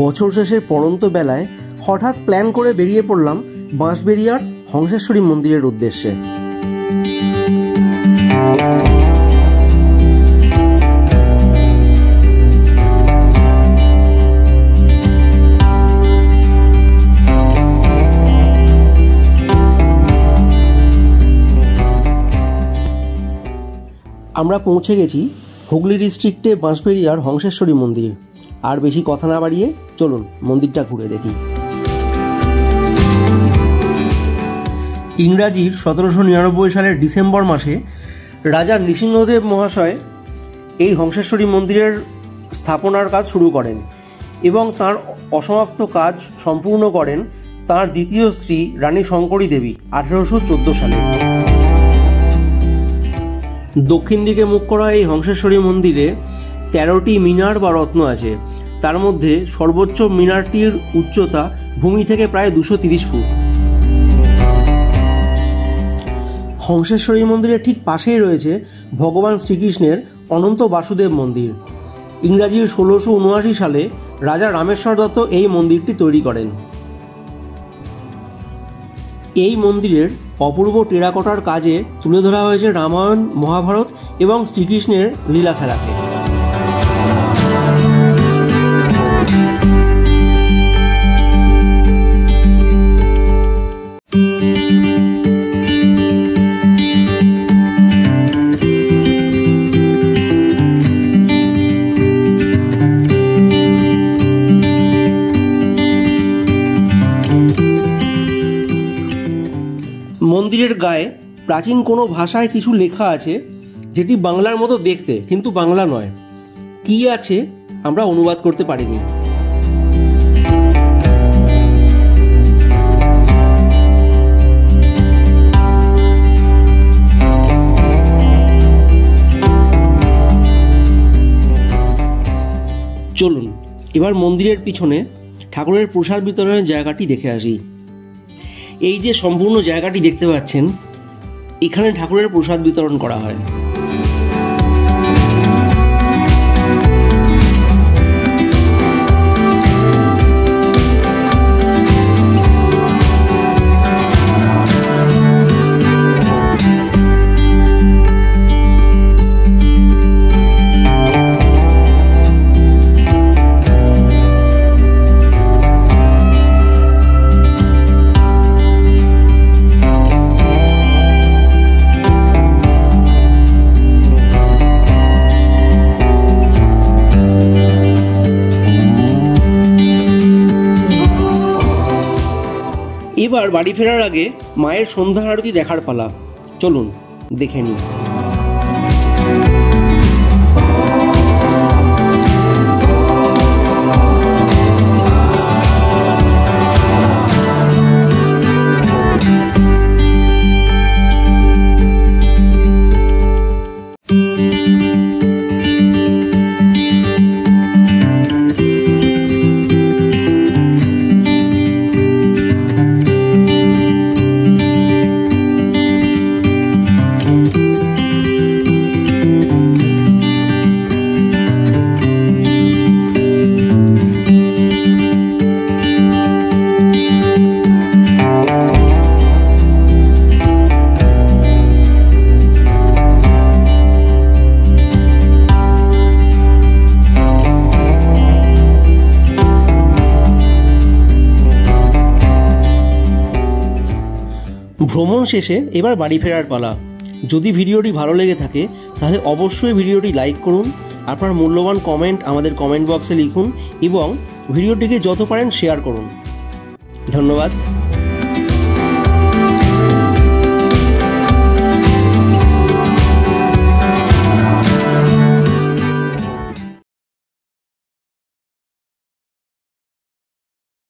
বছর শেষের পড়ন্ত বেলায় হঠাৎ প্ল্যান করে বেরিয়ে পড়লাম বাঁশবেড়িয়ার হংসেশ্বরী মন্দিরের উদ্দেশ্যে। আমরা পৌঁছে গেছি হুগলি ডিস্ট্রিক্টে বাঁশবেড়িয়ার হংসেশ্বরী মন্দির। আর বেশি কথা না বাড়িয়ে চলুন মন্দিরটা ঘুরে দেখি। ইংরাজির 1799 সালের ডিসেম্বর মাসে রাজা নৃসিংহদেব মহাশয় এই হংসেশ্বরী মন্দিরের স্থাপনার কাজ শুরু করেন এবং তার অসমাপ্ত কাজ সম্পূর্ণ করেন তার দ্বিতীয় স্ত্রী রানী শঙ্করী দেবী 1814 সালে। দক্ষিণ দিকে মুখ করা এই হংসেশ্বরী মন্দিরে 13টি মিনার বা রত্ন আছে। তার মধ্যে সর্বোচ্চ মিনারটির উচ্চতা ভূমি থেকে প্রায় 230 ফুট। হংসেশ্বরী মন্দিরের ঠিক পাশেই রয়েছে ভগবান শ্রীকৃষ্ণের অনন্ত বাসুদেব মন্দির। ইংরাজির 1679 সালে রাজা রামেশ্বর দত্ত এই মন্দিরটি তৈরি করেন। এই মন্দিরের অপূর্ব টেরাকোটার কাজে তুলে ধরা হয়েছে রামায়ণ, মহাভারত এবং শ্রীকৃষ্ণের লীলা খেলাকে। মন্দিরের গায়ে প্রাচীন কোনো ভাষায় কিছু লেখা আছে যেটি বাংলার মতো দেখতে, কিন্তু বাংলা নয়। কি আছে আমরা অনুবাদ করতে পারিনি। চলুন এবার মন্দিরের পিছনে ঠাকুরের প্রসাদ বিতরণের জায়গাটি দেখে আসি। এই যে সম্পূর্ণ জায়গাটি দেখতে পাচ্ছেন, এখানে ঠাকুরের প্রসাদ বিতরণ করা হয়। এবার বাড়ি ফেরার আগে মায়ের সন্ধ্যা আরতি দেখার পালা। চলুন দেখে নিই। ভ্রমণ শেষে এবার বাড়ি ফেরার পালা। যদি ভিডিওটি ভালো লেগে থাকে তাহলে অবশ্যই ভিডিওটি লাইক করুন, আপনার মূল্যবান কমেন্ট আমাদের কমেন্ট বক্সে লিখুন এবং ভিডিওটিকে যত পারেন শেয়ার করুন। ধন্যবাদ।